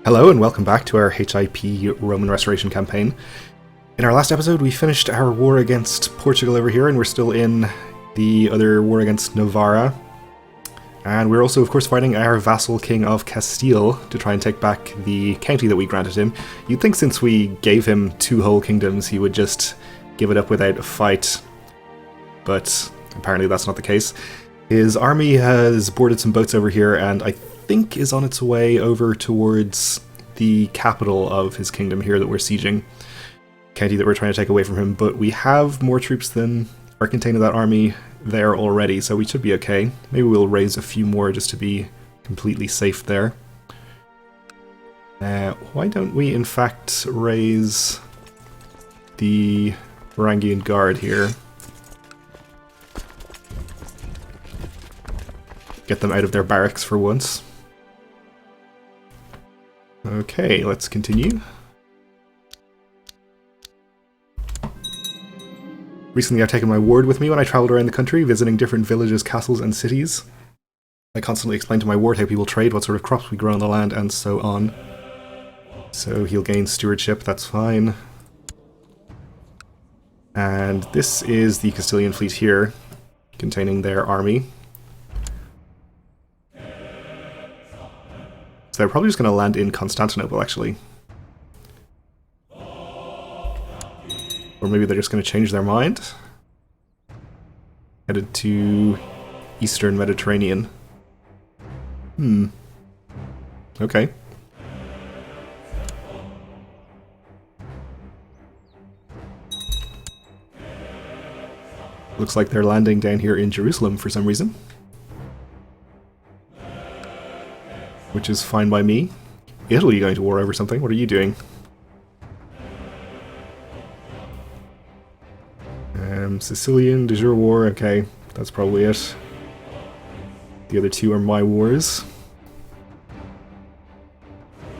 Hello and welcome back to our HIP Roman Restoration campaign. In our last episode we finished our war against Portugal over here, and we're still in the other war against Navarra. And we're also of course fighting our vassal king of Castile to try and take back the county that we granted him. You'd think since we gave him 2 whole kingdoms he would just give it up without a fight, but apparently that's not the case. His army has boarded some boats over here and I think is on its way over towards the capital of his kingdom here that we're sieging, county that we're trying to take away from him, but we have more troops than are contained in that army there already, so we should be okay. Maybe we'll raise a few more just to be completely safe there. Why don't we in fact raise the Varangian Guard here? Get them out of their barracks for once. Okay, let's continue. Recently I've taken my ward with me when I travelled around the country, visiting different villages, castles and cities. I constantly explain to my ward how people trade, what sort of crops we grow on the land, and so on. So he'll gain stewardship, that's fine. And this is the Castilian fleet here, containing their army. So they're probably just going to land in Constantinople, actually. Or maybe they're just going to change their mind. Headed to Eastern Mediterranean. Okay. Looks like they're landing down here in Jerusalem for some reason. Which is fine by me. Italy going to war over something? What are you doing? Sicilian, de jure war, okay, that's probably it. The other 2 are my wars.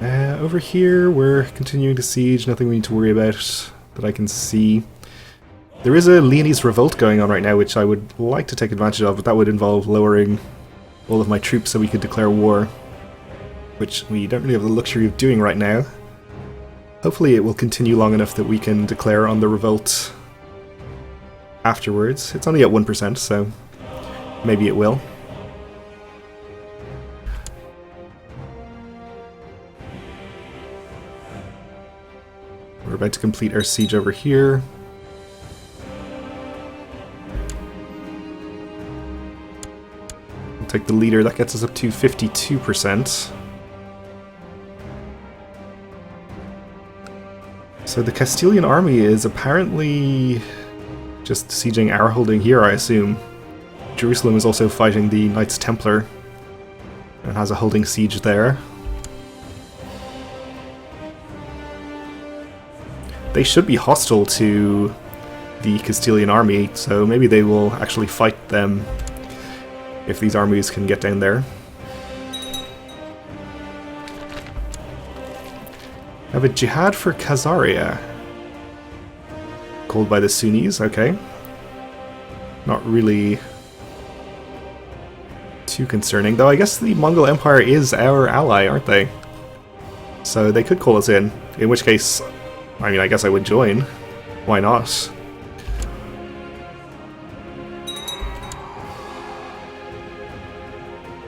Over here we're continuing to siege, nothing we need to worry about that I can see. There is a Leonese revolt going on right now which I would like to take advantage of, but that would involve lowering all of my troops so we could declare war, which we don't really have the luxury of doing right now. Hopefully it will continue long enough that we can declare on the revolt afterwards. It's only at 1%, so maybe it will. We're about to complete our siege over here. We'll take the leader, that gets us up to 52%. So the Castilian army is apparently just sieging our holding here, I assume. Jerusalem is also fighting the Knights Templar and has a holding siege there. They should be hostile to the Castilian army, so maybe they will actually fight them if these armies can get down there. I have a jihad for Khazaria. Called by the Sunnis, okay. Not really too concerning, though I guess the Mongol Empire is our ally, aren't they? So they could call us in which case, I mean, I guess I would join. Why not?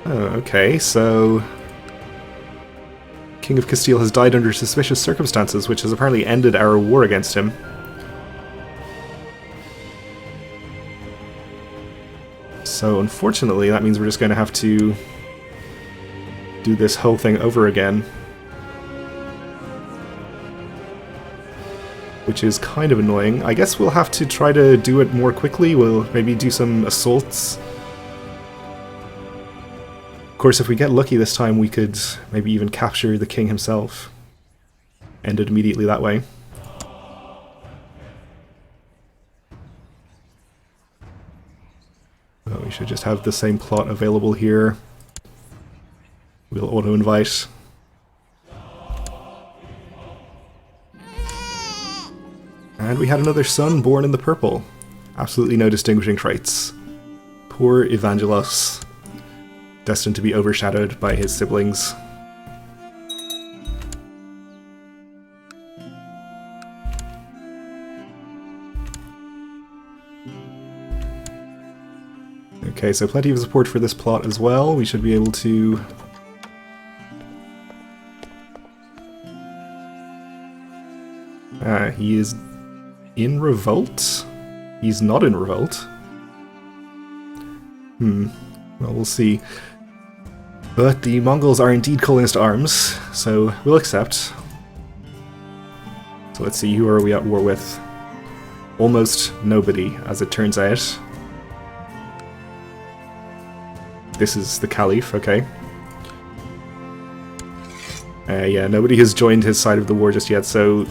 Oh, okay, so King of Castile has died under suspicious circumstances, which has apparently ended our war against him. So unfortunately, that means we're just going to have to do this whole thing over again. Which is kind of annoying. I guess we'll have to try to do it more quickly. We'll maybe do some assaults. Of course, if we get lucky this time, we could maybe even capture the king himself. End it immediately that way. Oh, we should just have the same plot available here. We'll auto-invite. And we had another son born in the purple. Absolutely no distinguishing traits. Poor Evangelos. Destined to be overshadowed by his siblings. Okay, so plenty of support for this plot as well. We should be able to... he is in revolt? He's not in revolt. Well, we'll see. But the Mongols are indeed calling us to arms, so we'll accept. So let's see, who are we at war with? Almost nobody, as it turns out. This is the Caliph, okay. Yeah, nobody has joined his side of the war just yet, so...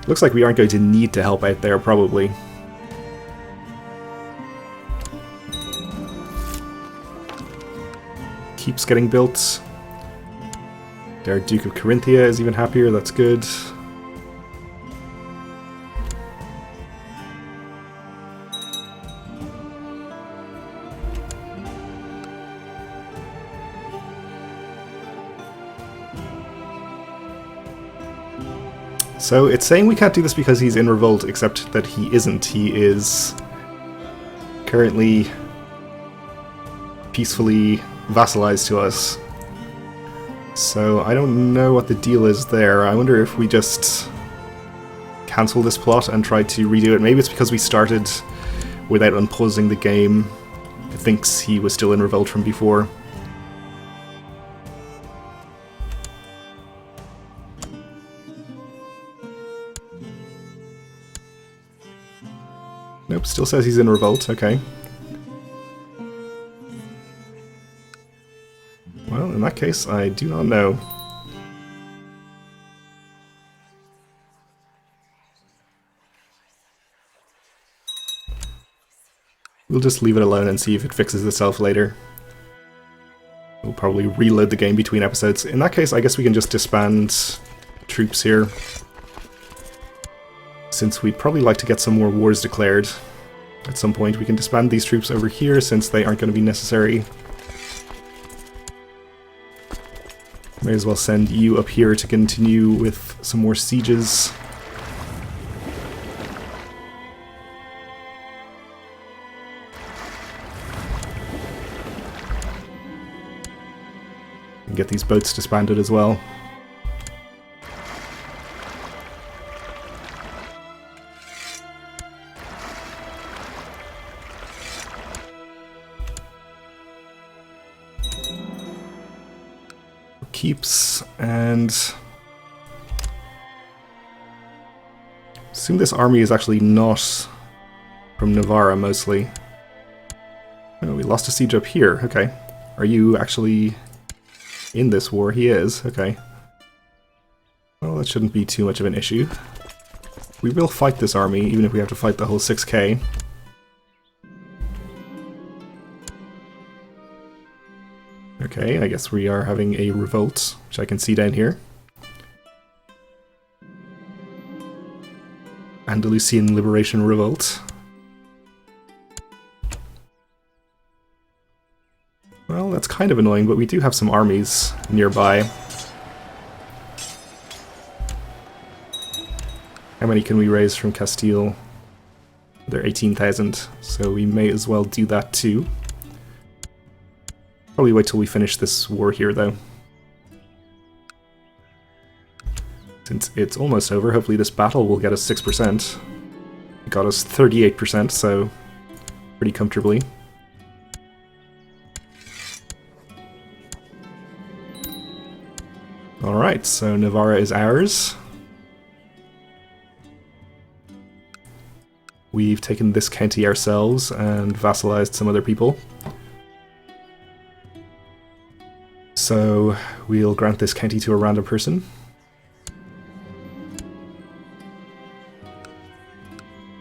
looks like we aren't going to need to help out there, probably. Keeps getting built. Their Duke of Carinthia is even happier, that's good. So it's saying we can't do this because he's in revolt, except that he isn't. He is currently peacefully vassalized to us. So I don't know what the deal is there. I wonder if we just cancel this plot and try to redo it. Maybe it's because we started without unpausing the game. It thinks he was still in revolt from before. Nope, still says he's in revolt, okay. Well, in that case, I do not know. We'll just leave it alone and see if it fixes itself later. We'll probably reload the game between episodes. In that case, I guess we can just disband troops here, since we'd probably like to get some more wars declared at some point. We can disband these troops over here since they aren't going to be necessary. May as well send you up here to continue with some more sieges. And get these boats disbanded as well. Keeps, and assume this army is actually not from Navarra mostly. Oh, we lost a siege up here. Okay. Are you actually in this war? He is. Okay. Well, that shouldn't be too much of an issue. We will fight this army, even if we have to fight the whole 6k. Okay, I guess we are having a revolt, which I can see down here. Andalusian Liberation Revolt. Well, that's kind of annoying, but we do have some armies nearby. How many can we raise from Castile? They're 18,000, so we may as well do that too. Probably wait till we finish this war here, though. Since it's almost over, hopefully this battle will get us 6%. It got us 38%, so pretty comfortably. Alright, so Navarra is ours. We've taken this county ourselves and vassalized some other people. So we'll grant this county to a random person.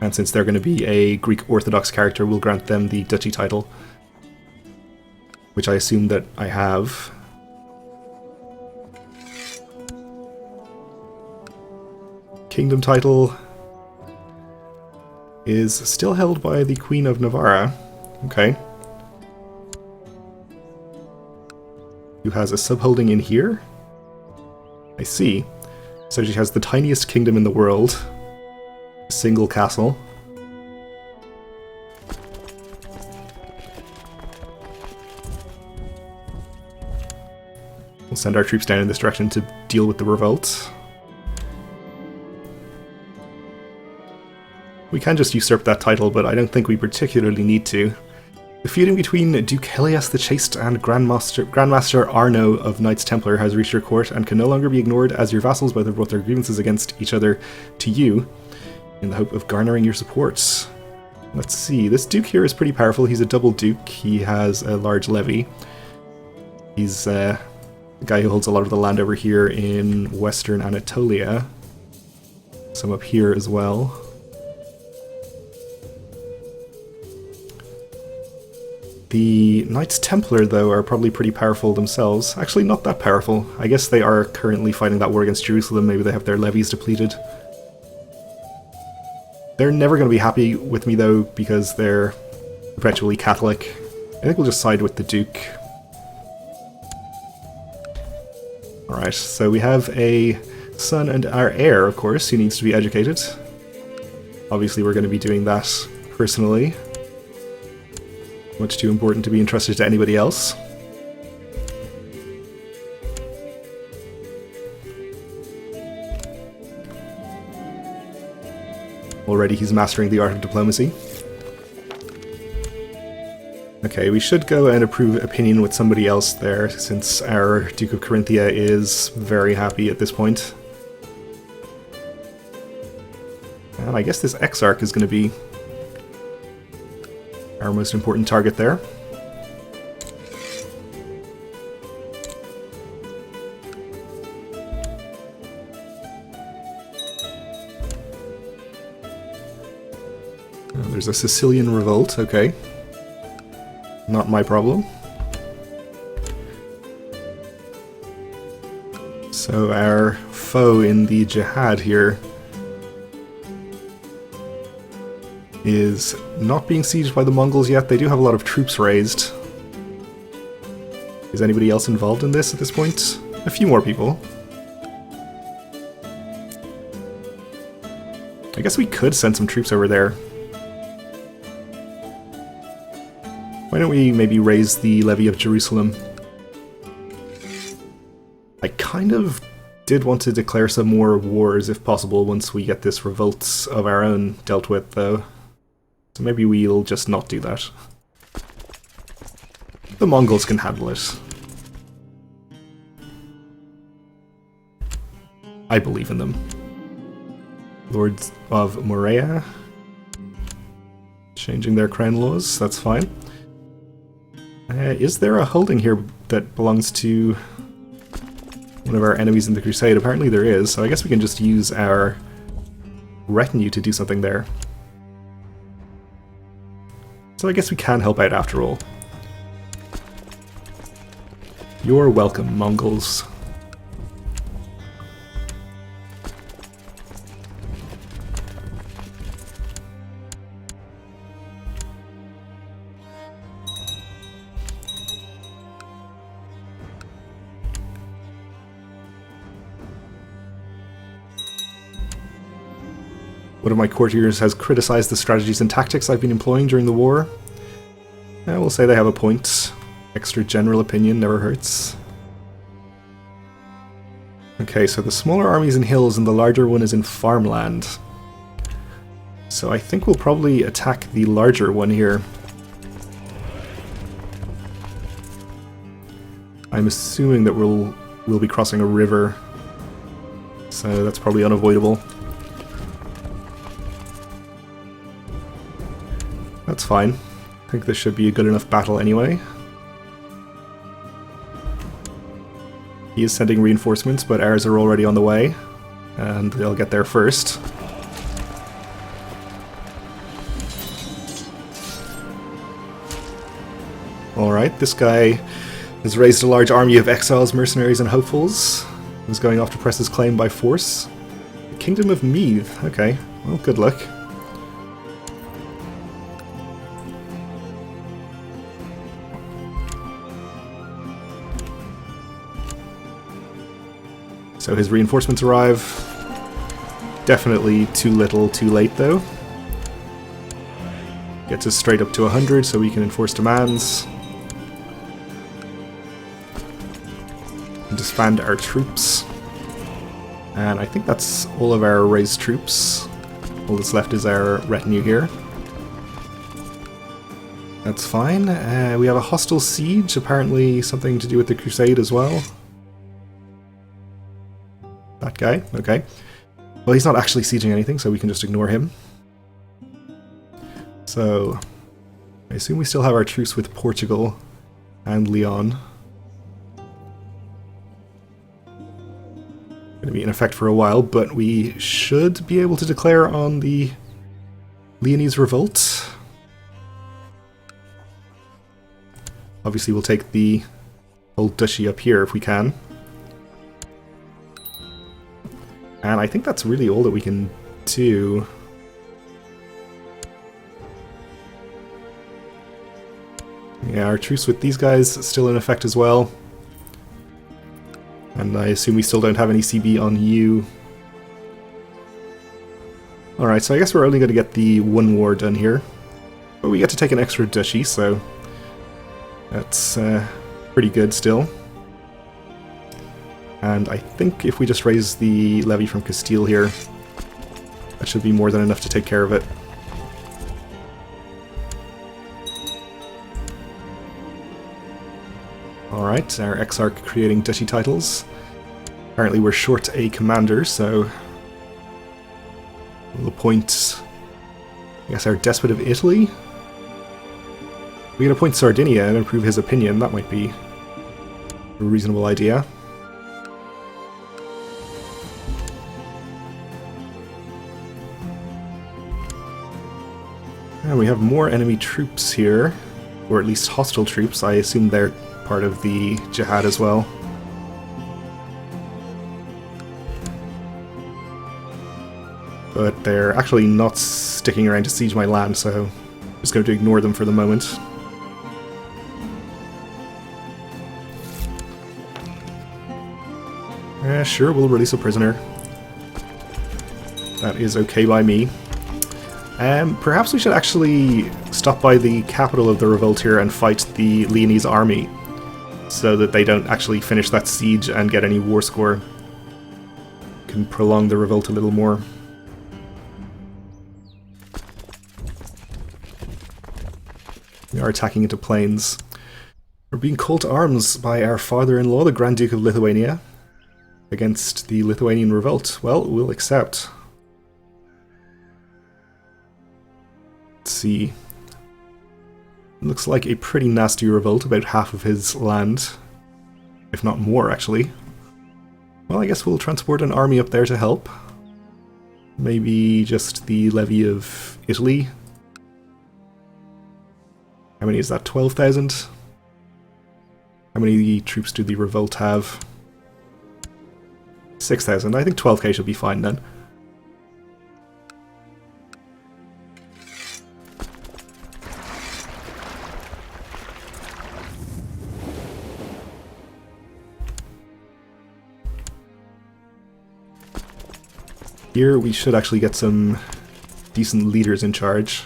And since they're going to be a Greek Orthodox character, we'll grant them the duchy title, which I assume that I have. Kingdom title is still held by the Queen of Navarra. Okay. Who has a subholding in here? I see. So she has the tiniest kingdom in the world. A single castle. We'll send our troops down in this direction to deal with the revolt. We can just usurp that title, but I don't think we particularly need to. The feuding between Duke Helias the Chaste and Grandmaster Arno of Knights Templar has reached your court and can no longer be ignored, as your vassals both have brought their grievances against each other to you in the hope of garnering your support. Let's see, this duke here is pretty powerful. He's a double duke. He has a large levy. He's the guy who holds a lot of the land over here in western Anatolia. Some up here as well. The Knights Templar, though, are probably pretty powerful themselves. Actually, not that powerful. I guess they are currently fighting that war against Jerusalem. Maybe they have their levies depleted. They're never going to be happy with me, though, because they're perpetually Catholic. I think we'll just side with the Duke. Alright, so we have a son and our heir, of course, who needs to be educated. Obviously, we're going to be doing that personally. Much too important to be entrusted to anybody else. Already he's mastering the art of diplomacy. Okay, we should go and approve opinion with somebody else there, since our Duke of Carinthia is very happy at this point. And I guess this Exarch is going to be our most important target there. There's a Sicilian revolt, okay. Not my problem. So our foe in the jihad here is not being sieged by the Mongols yet. They do have a lot of troops raised. Is anybody else involved in this at this point? A few more people. I guess we could send some troops over there. Why don't we maybe raise the levy of Jerusalem? I kind of did want to declare some more wars if possible once we get this revolt of our own dealt with, though. So maybe we'll just not do that. The Mongols can handle it. I believe in them. Lords of Morea. Changing their crown laws, that's fine. Is there a holding here that belongs to one of our enemies in the Crusade? Apparently there is, so I guess we can just use our retinue to do something there. So I guess we can help out after all. You're welcome, Mongols. One of my courtiers has criticized the strategies and tactics I've been employing during the war. I will say they have a point. Extra general opinion never hurts. Okay, so the smaller army's in hills and the larger one is in farmland. So I think we'll probably attack the larger one here. I'm assuming that we'll be crossing a river, so that's probably unavoidable. That's fine. I think this should be a good enough battle anyway. He is sending reinforcements, but ours are already on the way, and they'll get there first. Alright, this guy has raised a large army of exiles, mercenaries, and hopefuls. He's going off to press his claim by force. The Kingdom of Meath. Okay, well, good luck. So his reinforcements arrive. Definitely too little, too late, though. Gets us straight up to 100, so we can enforce demands. Disband our troops. And I think that's all of our raised troops. All that's left is our retinue here. That's fine. We have a hostile siege, apparently something to do with the Crusade as well. That guy, okay. Well, he's not actually sieging anything, so we can just ignore him. So, I assume we still have our truce with Portugal and Leon. Going to be in effect for a while, but we should be able to declare on the Leonese revolt. Obviously we'll take the old duchy up here if we can. And I think that's really all that we can do. Yeah, our truce with these guys is still in effect as well. And I assume we still don't have any CB on you. Alright, so I guess we're only going to get the one war done here. But we get to take an extra duchy, so that's pretty good still. And I think if we just raise the levy from Castile here, that should be more than enough to take care of it. Alright, our Exarch creating duchy titles. Apparently we're short a commander, so we'll appoint, I guess, our Despot of Italy. We can appoint Sardinia and improve his opinion. That might be a reasonable idea. And we have more enemy troops here, or at least hostile troops. I assume they're part of the jihad as well. But they're actually not sticking around to siege my land, so I'm just going to ignore them for the moment. Sure, we'll release a prisoner. That is okay by me. Perhaps we should actually stop by the capital of the revolt here and fight the Leonese army, so that they don't actually finish that siege and get any war score. Can prolong the revolt a little more. We are attacking into plains. We're being called to arms by our father-in-law, the Grand Duke of Lithuania, against the Lithuanian revolt. Well, we'll accept. Let's see. Looks like a pretty nasty revolt, about half of his land. If not more, actually. Well, I guess we'll transport an army up there to help. Maybe just the levy of Italy. How many is that? 12,000? How many troops do the revolt have? 6,000. I think 12k should be fine then. Here we should actually get some decent leaders in charge.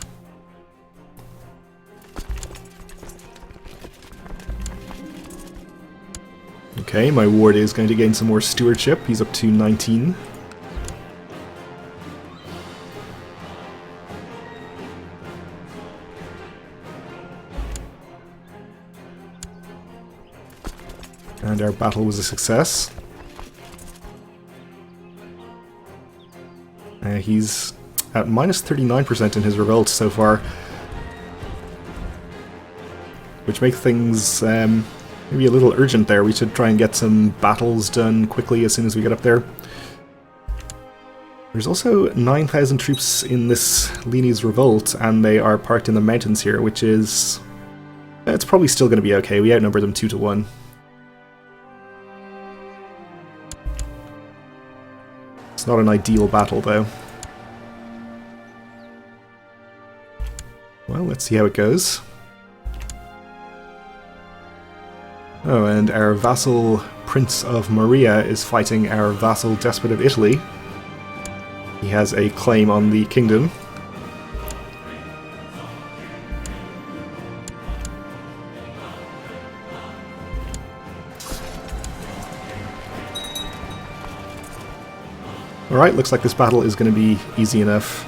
Okay, my ward is going to gain some more stewardship. He's up to 19. And our battle was a success. He's at minus 39% in his revolt so far, which makes things maybe a little urgent there. We should try and get some battles done quickly as soon as we get up there. There's also 9,000 troops in this Leonese revolt, and they are parked in the mountains here, which is... it's probably still going to be okay. We outnumber them 2-1. It's not an ideal battle, though. Well, let's see how it goes. Oh, and our vassal Prince of Maria is fighting our vassal Despot of Italy. He has a claim on the kingdom. Alright, looks like this battle is going to be easy enough.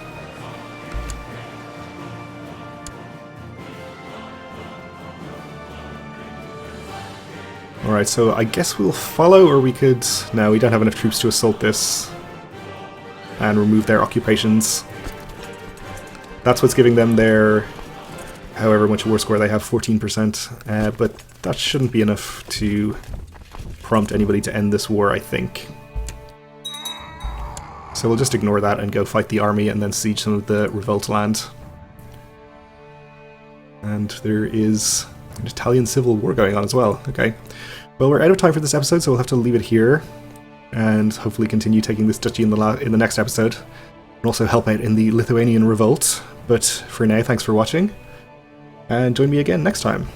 Alright, so I guess we'll follow, or we could... No, we don't have enough troops to assault this and remove their occupations. That's what's giving them their... however much war score they have, 14%. But that shouldn't be enough to prompt anybody to end this war, I think. So we'll just ignore that and go fight the army and then siege some of the revolt land. And there is an Italian civil war going on as well. Okay. Well, we're out of time for this episode, so we'll have to leave it here. And hopefully continue taking this duchy in the next episode. And also help out in the Lithuanian revolt. But for now, thanks for watching. And join me again next time.